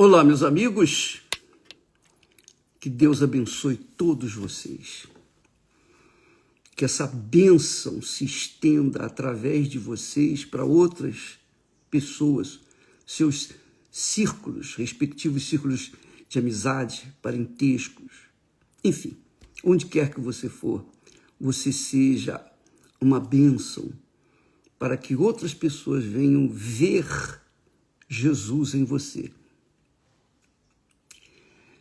Olá, meus amigos, que Deus abençoe todos vocês, que essa bênção se estenda através de vocês para outras pessoas, seus círculos, respectivos círculos de amizade, parentescos, enfim, onde quer que você for, você seja uma bênção para que outras pessoas venham ver Jesus em você.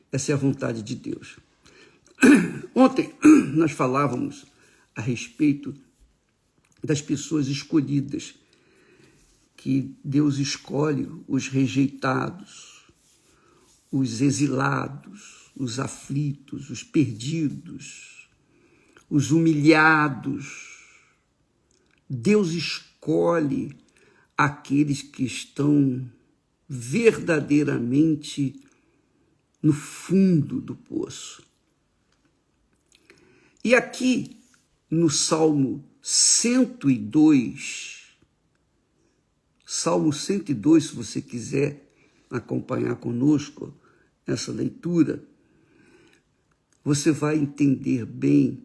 Essa é a vontade de Deus. Ontem nós falávamos a respeito das pessoas escolhidas, que Deus escolhe os rejeitados, os exilados, os aflitos, os perdidos, os humilhados. Deus escolhe aqueles que estão verdadeiramente no fundo do poço. E aqui no Salmo 102, se você quiser acompanhar conosco essa leitura, você vai entender bem,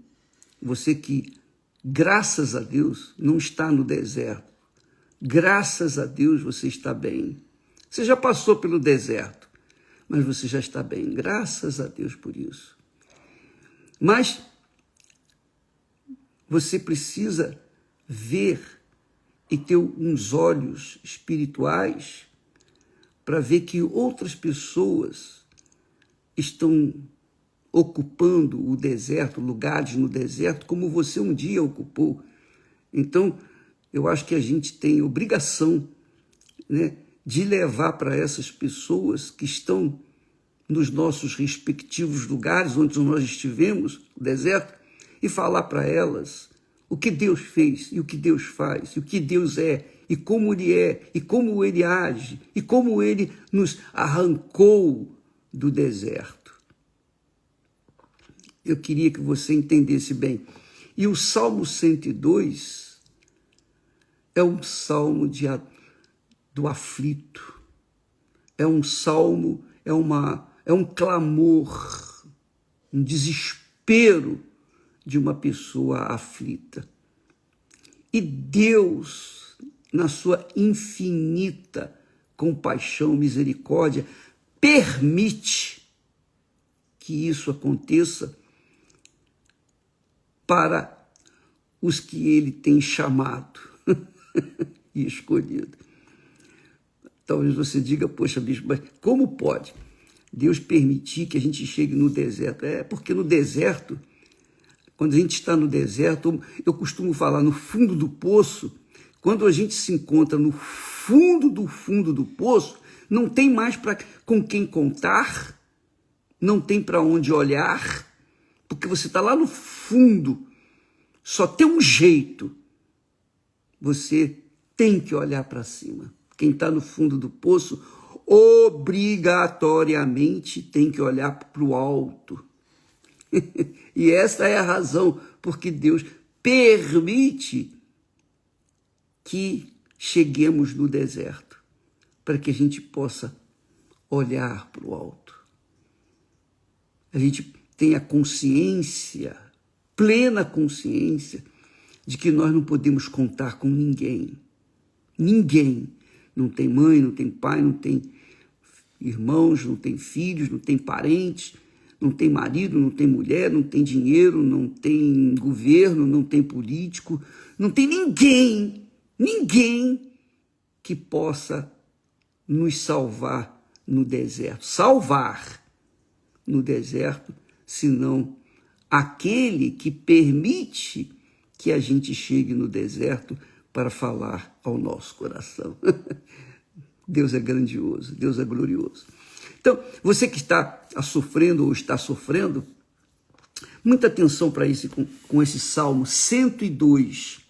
você que, graças a Deus, não está no deserto. Graças a Deus você está bem. Você já passou pelo deserto, mas você já está bem. Graças a Deus por isso. Mas você precisa ver e ter uns olhos espirituais para ver que outras pessoas estão ocupando o deserto, lugares no deserto, como você um dia ocupou. Então, eu acho que a gente tem obrigação, né, de levar para essas pessoas que estão nos nossos respectivos lugares onde nós estivemos, no deserto, e falar para elas o que Deus fez e o que Deus faz, e o que Deus é, e como Ele age, e como Ele nos arrancou do deserto. Eu queria que você entendesse bem. E o Salmo 102 é um salmo do aflito, é um salmo, é um clamor, um desespero de uma pessoa aflita. E Deus, na sua infinita compaixão, misericórdia, permite que isso aconteça para os que Ele tem chamado e escolhido. Talvez você diga, poxa, bispo, mas como pode Deus permitir que a gente chegue no deserto? É porque no deserto, quando a gente está no deserto, eu costumo falar no fundo do poço, quando a gente se encontra no fundo do poço, não tem mais com quem contar, não tem para onde olhar, porque você está lá no fundo, só tem um jeito, você tem que olhar para cima. Quem está no fundo do poço, obrigatoriamente tem que olhar para o alto. E essa é a razão porque Deus permite que cheguemos no deserto, para que a gente possa olhar para o alto. A gente tenha consciência, plena consciência, de que nós não podemos contar com ninguém. Ninguém. Não tem mãe, não tem pai, não tem irmãos, não tem filhos, não tem parentes, não tem marido, não tem mulher, não tem dinheiro, não tem governo, não tem político, não tem ninguém que possa nos salvar no deserto. Salvar no deserto, senão aquele que permite que a gente chegue no deserto para falar ao nosso coração. Deus é grandioso, Deus é glorioso. Então, você que está sofrendo ou está sofrendo, muita atenção para isso com esse Salmo 102.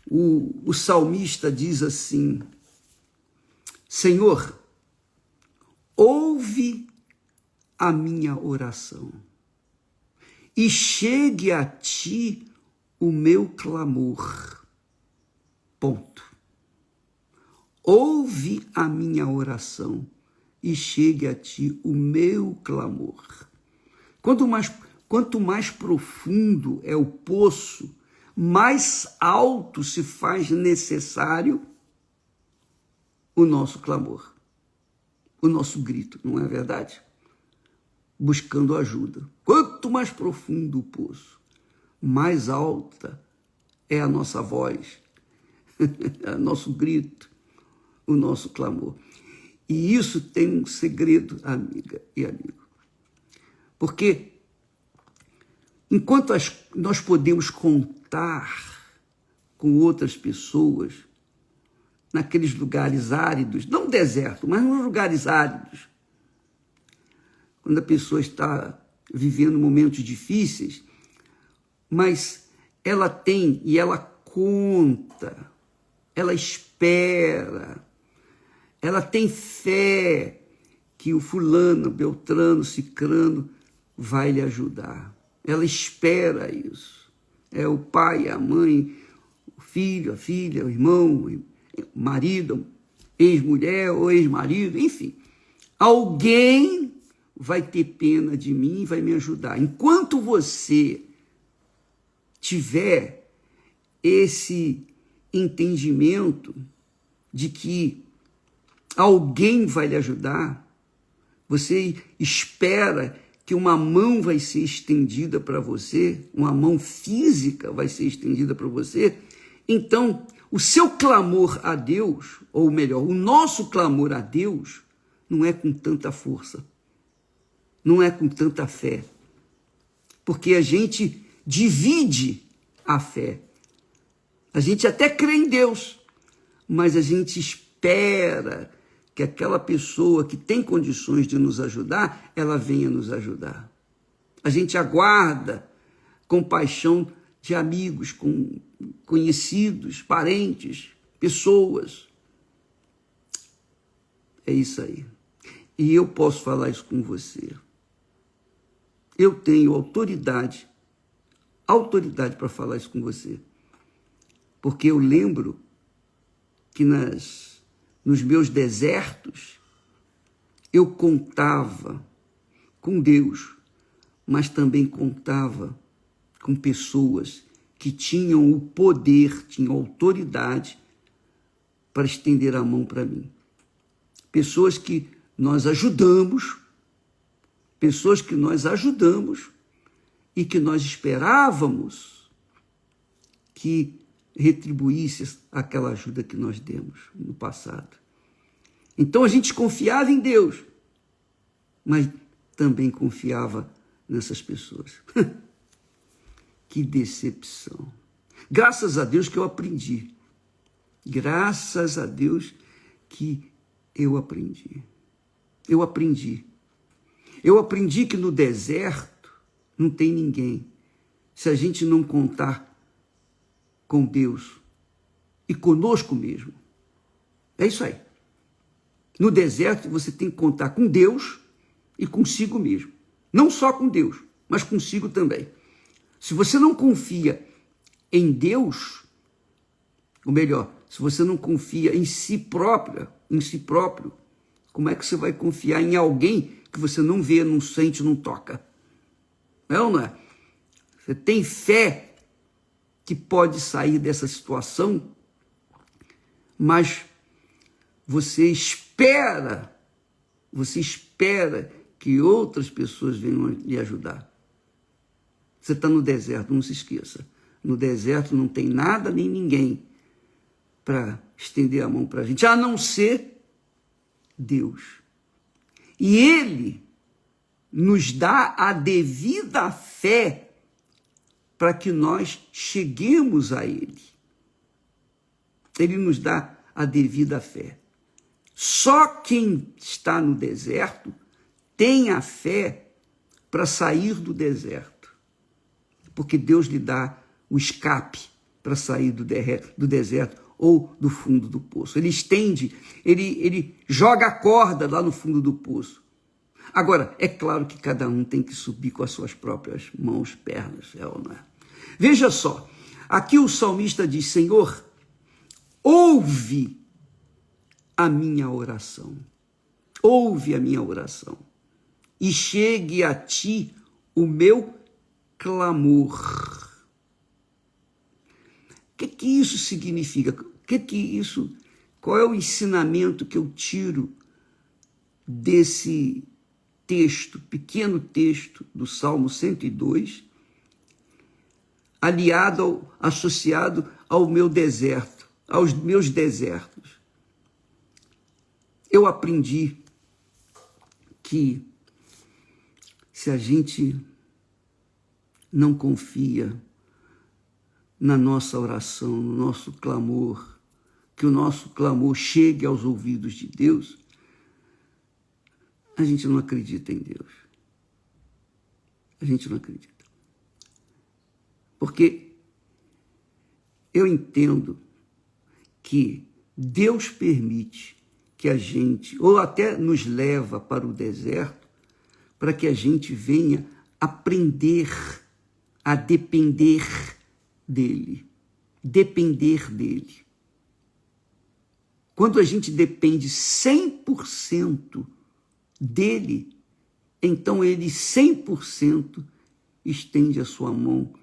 O salmista diz assim: Senhor, ouve a minha oração e chegue a ti o meu clamor. Ponto. Ouve a minha oração e chegue a ti o meu clamor. Quanto mais profundo é o poço, mais alto se faz necessário o nosso clamor, o nosso grito, não é verdade? Buscando ajuda. Quanto mais profundo o poço, mais alta é a nossa voz, o nosso grito, o nosso clamor. E isso tem um segredo, amiga e amigo. Porque enquanto nós podemos contar com outras pessoas naqueles lugares áridos, não deserto, mas nos lugares áridos, quando a pessoa está vivendo momentos difíceis, mas ela tem e ela conta, ela espera, ela tem fé que o fulano, beltrano, cicrano vai lhe ajudar. Ela espera isso. É o pai, a mãe, o filho, a filha, o irmão, o marido, ex-mulher ou ex-marido, enfim. Alguém vai ter pena de mim e vai me ajudar. Enquanto você tiver esse entendimento de que alguém vai lhe ajudar, você espera que uma mão vai ser estendida para você, uma mão física vai ser estendida para você, então o seu clamor a Deus, ou melhor, o nosso clamor a Deus, não é com tanta força, não é com tanta fé, porque a gente divide a fé. A gente até crê em Deus, mas a gente espera que aquela pessoa que tem condições de nos ajudar, ela venha nos ajudar. A gente aguarda compaixão de amigos, conhecidos, parentes, pessoas. É isso aí. E eu posso falar isso com você. Eu tenho autoridade para falar isso com você. Porque eu lembro que nos meus desertos, eu contava com Deus, mas também contava com pessoas que tinham o poder, tinham autoridade para estender a mão para mim. Pessoas que nós ajudamos e que nós esperávamos que retribuísse aquela ajuda que nós demos no passado. Então a gente confiava em Deus, mas também confiava nessas pessoas. Que decepção. Graças a Deus que eu aprendi. Graças a Deus que eu aprendi. Eu aprendi que no deserto não tem ninguém. Se a gente não contar com Deus e conosco mesmo. É isso aí. No deserto você tem que contar com Deus e consigo mesmo. Não só com Deus, mas consigo também. Se você não confia em Deus, ou melhor, se você não confia em si próprio, como é que você vai confiar em alguém que você não vê, não sente, não toca? É ou não é? Você tem fé que pode sair dessa situação, mas você espera que outras pessoas venham lhe ajudar. Você está no deserto, não se esqueça. No deserto não tem nada nem ninguém para estender a mão para a gente, a não ser Deus. E Ele nos dá a devida fé para que nós cheguemos a Ele. Ele nos dá a devida fé. Só quem está no deserto tem a fé para sair do deserto. Porque Deus lhe dá o escape para sair do deserto ou do fundo do poço. Ele estende, ele joga a corda lá no fundo do poço. Agora, é claro que cada um tem que subir com as suas próprias mãos, pernas, é ou não é? Veja só, aqui o salmista diz: Senhor, ouve a minha oração. ouve a minha oração e chegue a ti o meu clamor. O que isso significa? Qual é o ensinamento que eu tiro desse texto, pequeno texto do Salmo 102, associado ao meu deserto, aos meus desertos? Eu aprendi que se a gente não confia na nossa oração, no nosso clamor, que o nosso clamor chegue aos ouvidos de Deus, a gente não acredita em Deus. A gente não acredita. Porque eu entendo que Deus permite que a gente, ou até nos leva para o deserto, para que a gente venha aprender a depender dele. Depender dele. Quando a gente depende 100% dele, então ele 100% estende a sua mão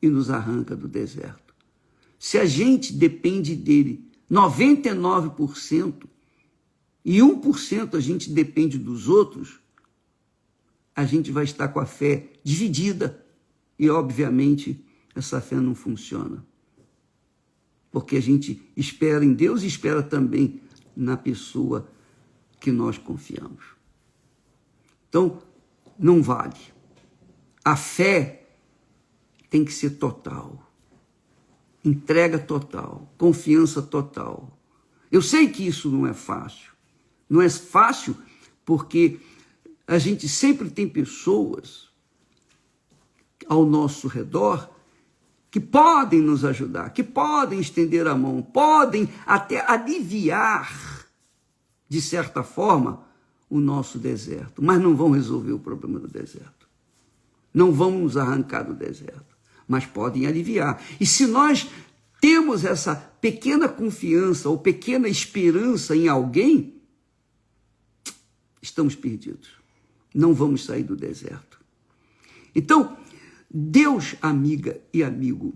e nos arranca do deserto. Se a gente depende dele 99% e 1% a gente depende dos outros, a gente vai estar com a fé dividida e, obviamente, essa fé não funciona. Porque a gente espera em Deus e espera também na pessoa que nós confiamos. Então, não vale. A fé tem que ser total. Entrega total, confiança total. Eu sei que isso não é fácil. Não é fácil porque a gente sempre tem pessoas ao nosso redor que podem nos ajudar, que podem estender a mão, podem até aliviar, de certa forma, o nosso deserto, mas não vão resolver o problema do deserto. Não vão nos arrancar do deserto, mas podem aliviar. E se nós temos essa pequena confiança ou pequena esperança em alguém, estamos perdidos. Não vamos sair do deserto. Então, Deus, amiga e amigo,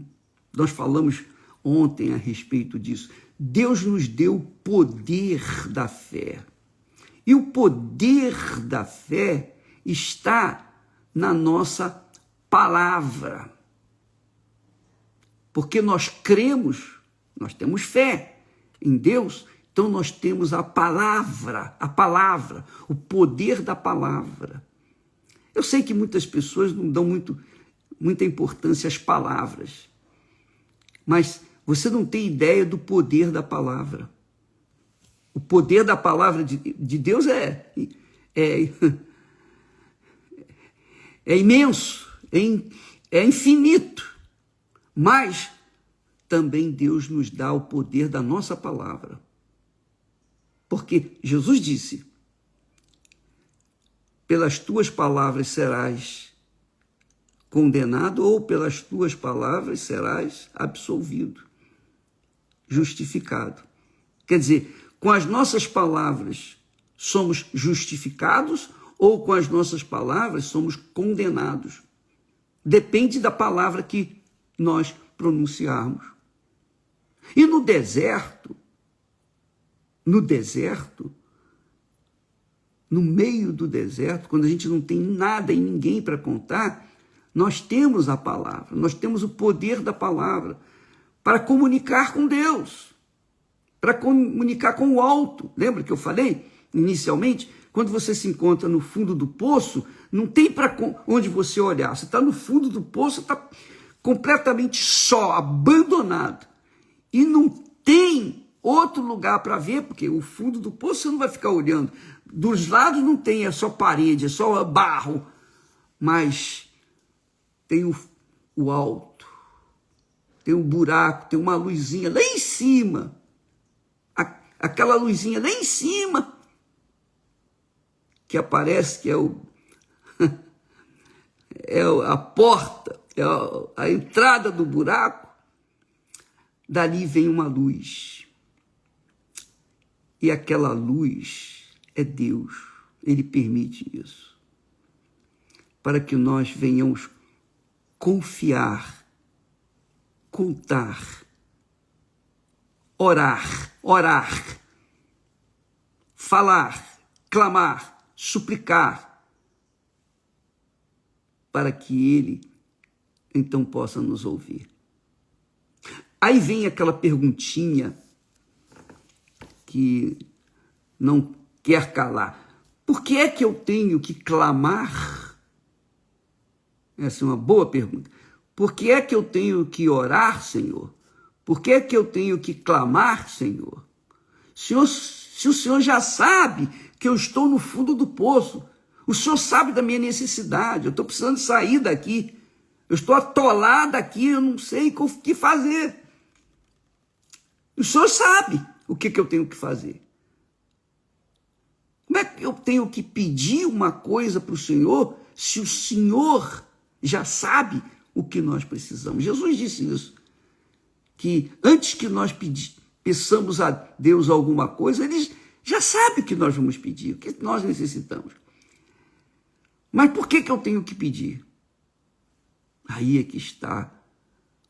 nós falamos ontem a respeito disso. Deus nos deu o poder da fé. E o poder da fé está na nossa palavra. Porque nós cremos, nós temos fé em Deus, então nós temos a palavra, o poder da palavra. Eu sei que muitas pessoas não dão muita importância às palavras, mas você não tem ideia do poder da palavra. O poder da palavra de Deus é imenso, é infinito, mas também Deus nos dá o poder da nossa palavra. Porque Jesus disse: pelas tuas palavras serás condenado, ou pelas tuas palavras serás absolvido, justificado. Quer dizer, com as nossas palavras somos justificados, ou com as nossas palavras somos condenados. Depende da palavra que nós pronunciarmos. E no deserto, no meio do deserto, quando a gente não tem nada e ninguém para contar, nós temos a palavra, nós temos o poder da palavra para comunicar com Deus, para comunicar com o alto. Lembra que eu falei inicialmente? Quando você se encontra no fundo do poço, não tem para onde você olhar. Você está no fundo do poço, está completamente só, abandonado. E não tem outro lugar para ver, porque o fundo do poço você não vai ficar olhando. Dos lados não tem, é só parede, é só barro. Mas tem o alto, tem um buraco, tem uma luzinha lá em cima. Aquela luzinha lá em cima, que aparece que é a porta, é a entrada do buraco. Dali vem uma luz. E aquela luz é Deus. Ele permite isso. Para que nós venhamos confiar, contar, orar, falar, clamar, suplicar, para que Ele então possa nos ouvir. Aí vem aquela perguntinha que não quer calar. Por que é que eu tenho que clamar? Essa é uma boa pergunta. Por que é que eu tenho que orar, Senhor? Por que é que eu tenho que clamar, Senhor? Se o Senhor já sabe que eu estou no fundo do poço, o Senhor sabe da minha necessidade, eu estou precisando sair daqui, eu estou atolado aqui, eu não sei o que fazer. O Senhor sabe o que eu tenho que fazer. Como é que eu tenho que pedir uma coisa para o Senhor se o Senhor já sabe o que nós precisamos? Jesus disse isso, que antes que nós peçamos a Deus alguma coisa, Ele já sabe o que nós vamos pedir, o que nós necessitamos. Mas por que eu tenho que pedir? Aí é que está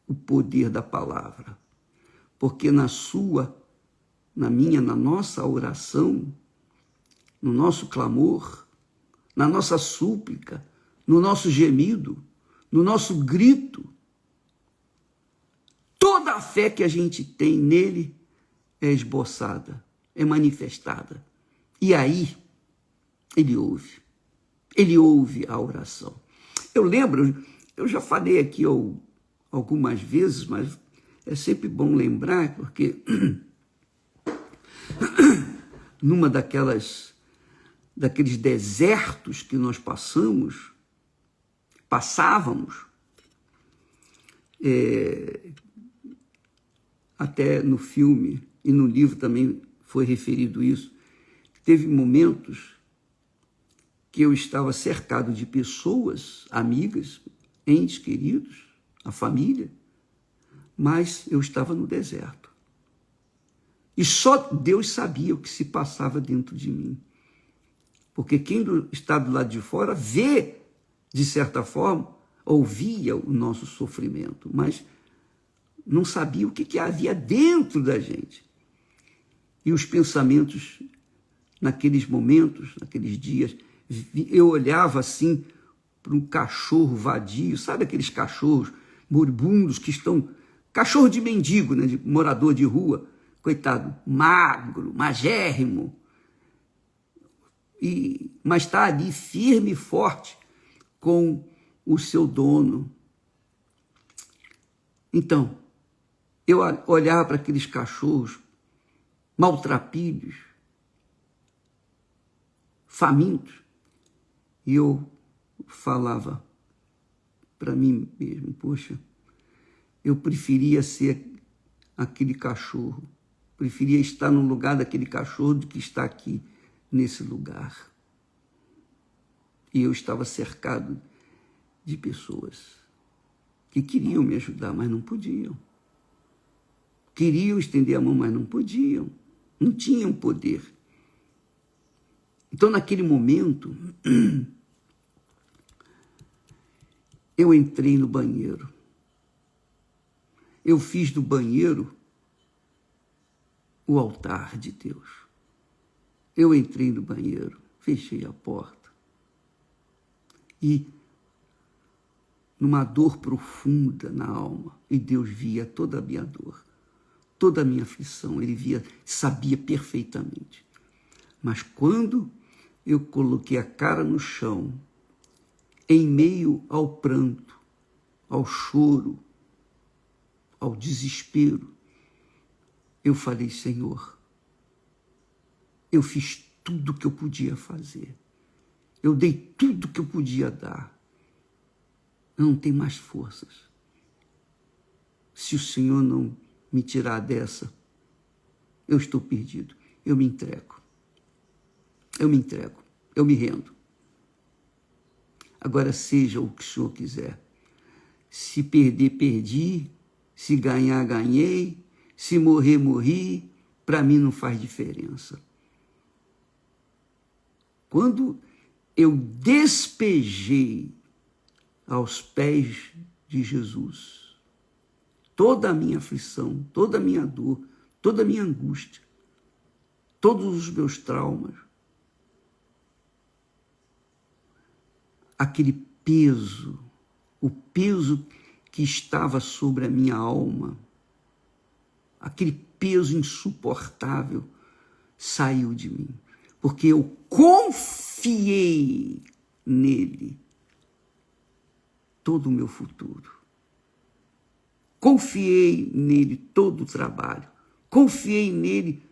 o poder da palavra. Porque na nossa oração, no nosso clamor, na nossa súplica, no nosso gemido, no nosso grito, toda a fé que a gente tem nele é esboçada, é manifestada. E aí, ele ouve a oração. Eu lembro, eu já falei aqui algumas vezes, mas é sempre bom lembrar, porque numa daqueles desertos que nós passávamos, até no filme e no livro também foi referido isso, teve momentos que eu estava cercado de pessoas, amigas, entes queridos, a família, mas eu estava no deserto. E só Deus sabia o que se passava dentro de mim. Porque quem está do lado de fora vê, de certa forma, ouvia o nosso sofrimento, mas não sabia o que havia dentro da gente. E os pensamentos, naqueles momentos, naqueles dias, eu olhava assim para um cachorro vadio, sabe aqueles cachorros moribundos que estão... Cachorro de mendigo, né, de morador de rua, coitado, magro, magérrimo, mas está ali firme e forte com o seu dono. Então, eu olhava para aqueles cachorros maltrapilhos, famintos, e eu falava para mim mesmo, poxa, eu preferia ser aquele cachorro, preferia estar no lugar daquele cachorro do que estar aqui nesse lugar. E eu estava cercado de pessoas que queriam me ajudar, mas não podiam. Queriam estender a mão, mas não podiam. Não tinham poder. Então, naquele momento, eu entrei no banheiro. Eu fiz do banheiro o altar de Deus. Eu entrei no banheiro, fechei a porta e, numa dor profunda na alma, e Deus via toda a minha dor, toda a minha aflição, Ele via, sabia perfeitamente. Mas quando eu coloquei a cara no chão, em meio ao pranto, ao choro, ao desespero, eu falei, Senhor, eu fiz tudo o que eu podia fazer. Eu dei tudo o que eu podia dar. Eu não tenho mais forças. Se o Senhor não me tirar dessa, eu estou perdido. Eu me entrego. Eu me entrego. Eu me rendo. Agora seja o que o Senhor quiser. Se perder, perdi. Se ganhar, ganhei. Se morrer, morri. Para mim não faz diferença. quando eu despejei aos pés de Jesus toda a minha aflição, toda a minha dor, toda a minha angústia, todos os meus traumas, aquele peso, o peso que estava sobre a minha alma, aquele peso insuportável saiu de mim, porque eu confiei nele todo o meu futuro. Confiei nele todo o trabalho. Confiei nele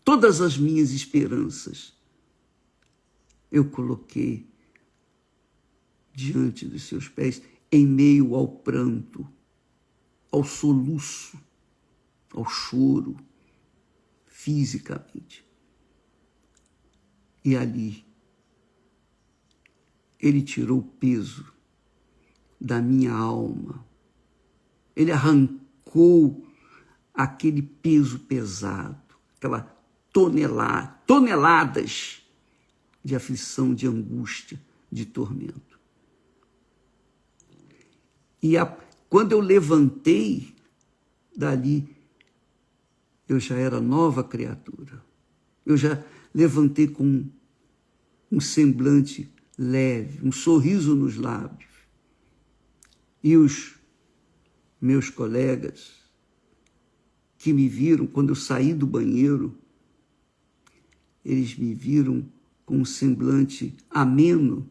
todas as minhas esperanças. Eu coloquei diante dos seus pés, em meio ao pranto, ao soluço, ao choro, fisicamente. E ali, ele tirou o peso da minha alma. Ele arrancou aquele peso pesado, aquela toneladas de aflição, de angústia, de tormento. E quando eu levantei dali, eu já era nova criatura. Eu já levantei com um semblante leve, um sorriso nos lábios. E os meus colegas que me viram quando eu saí do banheiro, eles me viram com um semblante ameno.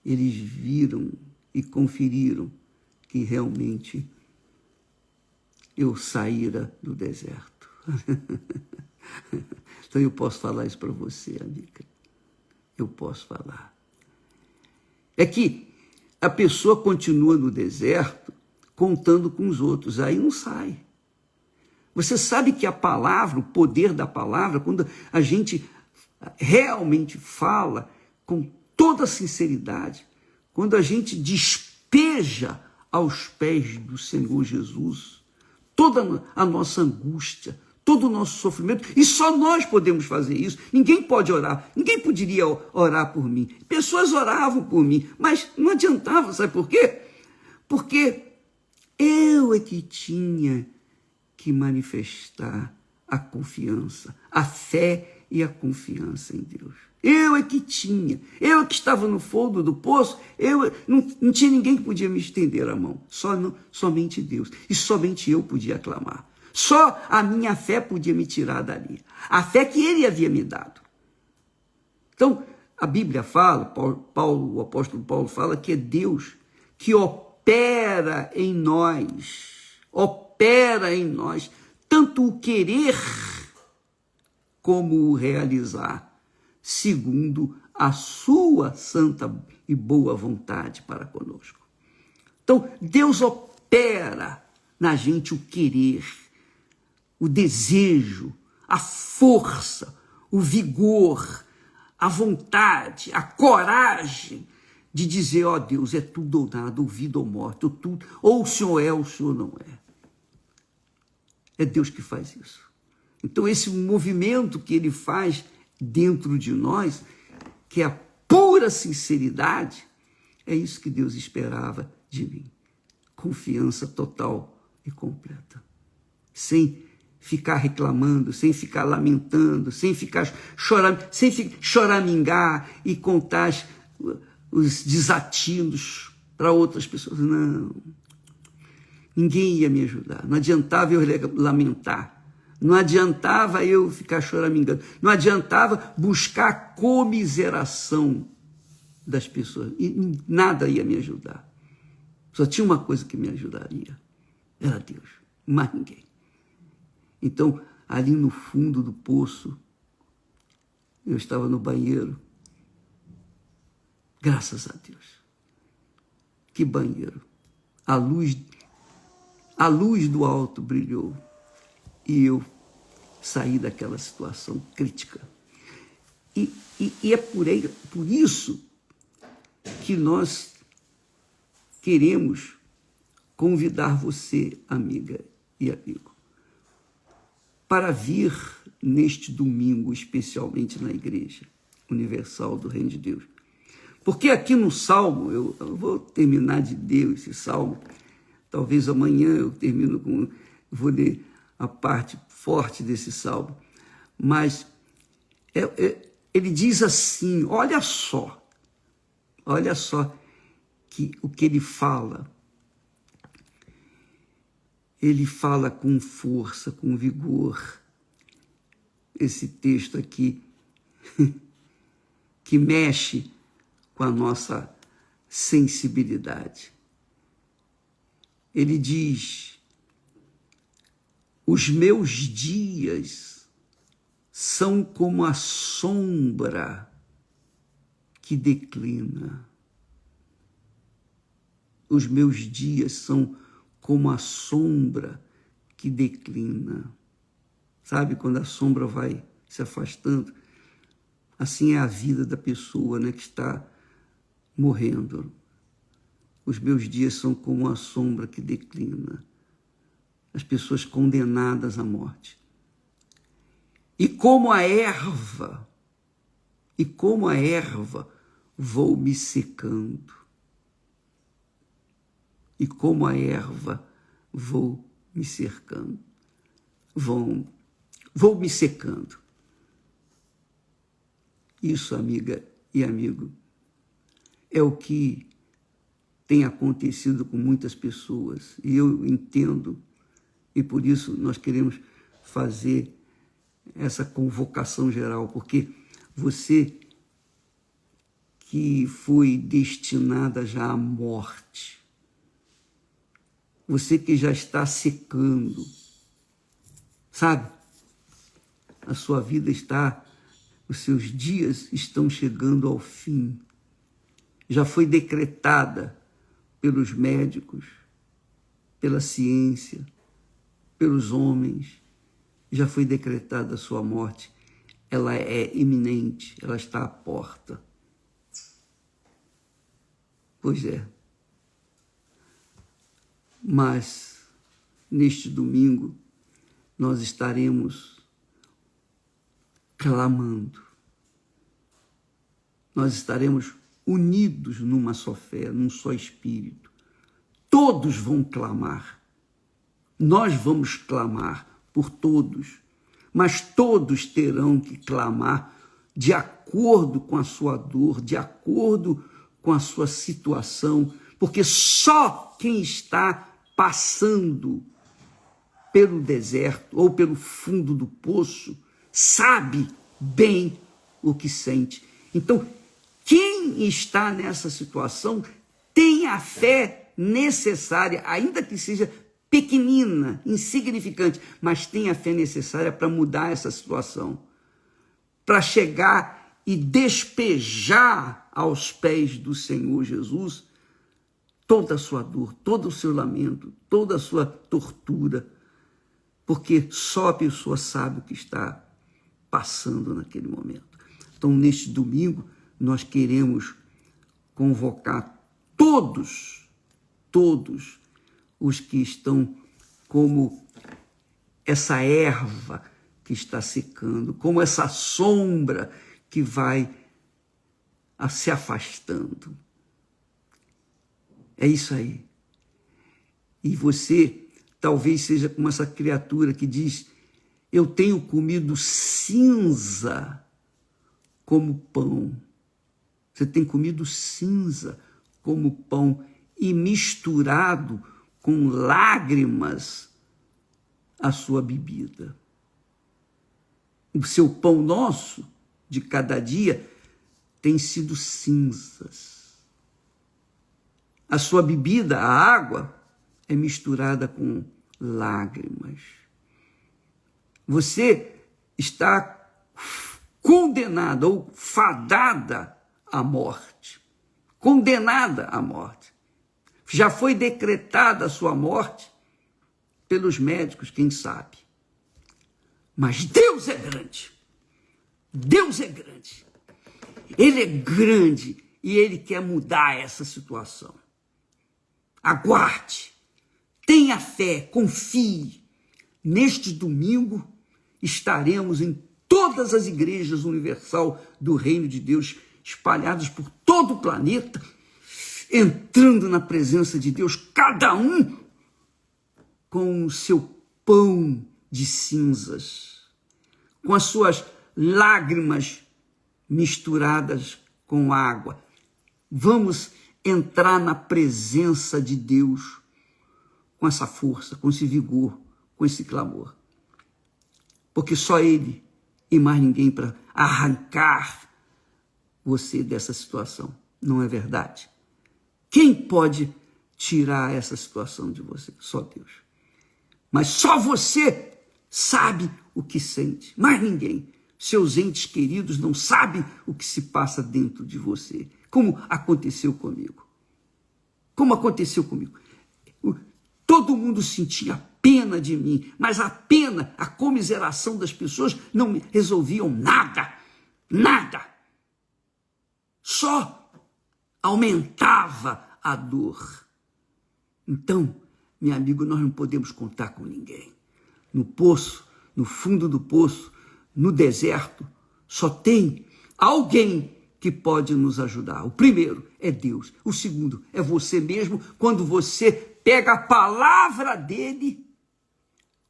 Eles viram e conferiram que realmente eu saíra do deserto. Então eu posso falar isso para você, amiga. Eu posso falar. É que a pessoa continua no deserto contando com os outros, aí não sai. Você sabe que a palavra, o poder da palavra, quando a gente realmente fala com toda sinceridade, quando a gente despeja aos pés do Senhor Jesus toda a nossa angústia, todo o nosso sofrimento, e só nós podemos fazer isso. Ninguém pode orar, ninguém poderia orar por mim. Pessoas oravam por mim, mas não adiantava, sabe por quê? Porque eu é que tinha que manifestar a confiança, a fé e a confiança em Deus. Eu é que tinha, eu é que estava no fundo do poço, não tinha ninguém que podia me estender a mão, somente Deus, e somente eu podia clamar. Só a minha fé podia me tirar dali, a fé que ele havia me dado. Então, a Bíblia fala, o apóstolo Paulo fala que é Deus que opera em nós, tanto o querer como o realizar, segundo a sua santa e boa vontade para conosco. Então, Deus opera na gente o querer, o desejo, a força, o vigor, a vontade, a coragem de dizer, ó Deus, é tudo ou nada, ou vida ou morte, ou o Senhor é, ou o Senhor não é. É Deus que faz isso. Então, esse movimento que ele faz dentro de nós, que é a pura sinceridade, é isso que Deus esperava de mim. Confiança total e completa. Sem ficar reclamando, sem ficar lamentando, sem ficar chorando, sem choramingar e contar os desatinos para outras pessoas. Não. Ninguém ia me ajudar. Não adiantava eu lamentar. Não adiantava eu ficar choramingando. Não adiantava buscar a comiseração das pessoas. E nada ia me ajudar. Só tinha uma coisa que me ajudaria. Era Deus. Mais ninguém. Então, ali no fundo do poço, eu estava no banheiro. Graças a Deus. Que banheiro. A luz do alto brilhou. E eu saí daquela situação crítica. E é por isso que nós queremos convidar você, amiga e amigo, para vir neste domingo, especialmente na Igreja Universal do Reino de Deus. Porque aqui no Salmo, eu vou terminar de ler esse Salmo, talvez amanhã eu termino vou ler a parte forte desse Salmo, mas ele diz assim, olha só o que ele fala. Ele fala com força, com vigor. Esse texto aqui, que mexe com a nossa sensibilidade. Ele diz, os meus dias são como a sombra que declina. Os meus dias são como a sombra que declina. Sabe, quando a sombra vai se afastando, assim é a vida da pessoa, né, que está morrendo. Os meus dias são como a sombra que declina. As pessoas condenadas à morte. E como a erva, vou me secando. E como a erva, vou me cercando. Vou me secando. Isso, amiga e amigo, é o que tem acontecido com muitas pessoas. E eu entendo, e por isso nós queremos fazer essa convocação geral, porque você que foi destinada já à morte, você que já está secando, sabe? A sua vida os seus dias estão chegando ao fim. Já foi decretada pelos médicos, pela ciência, pelos homens, já foi decretada a sua morte. Ela é iminente, ela está à porta. Pois é. Mas, neste domingo, nós estaremos clamando. Nós estaremos unidos numa só fé, num só espírito. Todos vão clamar. Nós vamos clamar por todos, mas todos terão que clamar de acordo com a sua dor, de acordo com a sua situação, porque só quem está passando pelo deserto ou pelo fundo do poço sabe bem o que sente. Então, quem está nessa situação tem a fé necessária, ainda que seja pequenina, insignificante, mas tem a fé necessária para mudar essa situação, para chegar e despejar aos pés do Senhor Jesus toda a sua dor, todo o seu lamento, toda a sua tortura, porque só a pessoa sabe o que está passando naquele momento. Então, neste domingo, nós queremos convocar todos os que estão como essa erva que está secando, como essa sombra que vai se afastando. É isso aí. E você talvez seja como essa criatura que diz, eu tenho comido cinza como pão. Você tem comido cinza como pão e misturado com lágrimas a sua bebida. O seu pão nosso de cada dia tem sido cinzas. A sua bebida, a água, é misturada com lágrimas. Você está condenada ou fadada à morte. Condenada à morte. Já foi decretada a sua morte pelos médicos, quem sabe. Mas Deus é grande. Deus é grande. Ele é grande e Ele quer mudar essa situação. Aguarde, tenha fé, confie. Neste domingo, estaremos em todas as igrejas universal do Reino de Deus, espalhadas por todo o planeta, entrando na presença de Deus, cada um com o seu pão de cinzas, com as suas lágrimas misturadas com água. Vamos entrar na presença de Deus com essa força, com esse vigor, com esse clamor. Porque só Ele e mais ninguém para arrancar você dessa situação. Não é verdade? Quem pode tirar essa situação de você? Só Deus. Mas só você sabe o que sente. Mais ninguém. Seus entes queridos não sabem o que se passa dentro de você. Como aconteceu comigo. Como aconteceu comigo. Todo mundo sentia pena de mim, mas a pena, a comiseração das pessoas não resolviam nada. Nada. Só aumentava a dor. Então, meu amigo, nós não podemos contar com ninguém. No poço, no fundo do poço, no deserto, só tem alguém que pode nos ajudar. O primeiro é Deus. O segundo é você mesmo, quando você pega a palavra dele,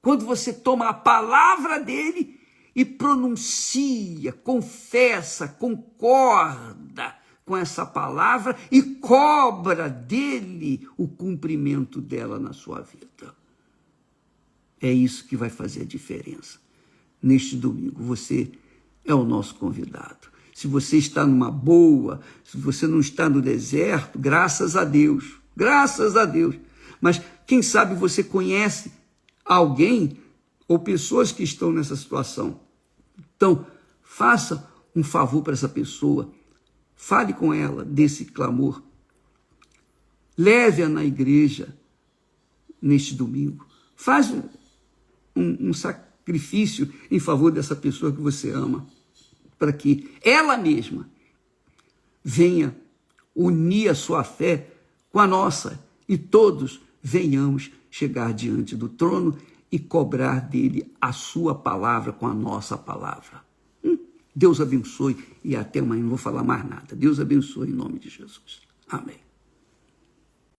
quando você toma a palavra dele e pronuncia, confessa, concorda com essa palavra e cobra dele o cumprimento dela na sua vida. É isso que vai fazer a diferença. Neste domingo, você é o nosso convidado. Se você está numa boa, se você não está no deserto, graças a Deus. Graças a Deus. Mas quem sabe você conhece alguém ou pessoas que estão nessa situação. Então, faça um favor para essa pessoa. Fale com ela desse clamor. Leve-a na igreja neste domingo. Faz um sacrifício em favor dessa pessoa que você ama, para que ela mesma venha unir a sua fé com a nossa e todos venhamos chegar diante do trono e cobrar dele a sua palavra com a nossa palavra. Deus abençoe e até amanhã. Não vou falar mais nada. Deus abençoe em nome de Jesus. Amém.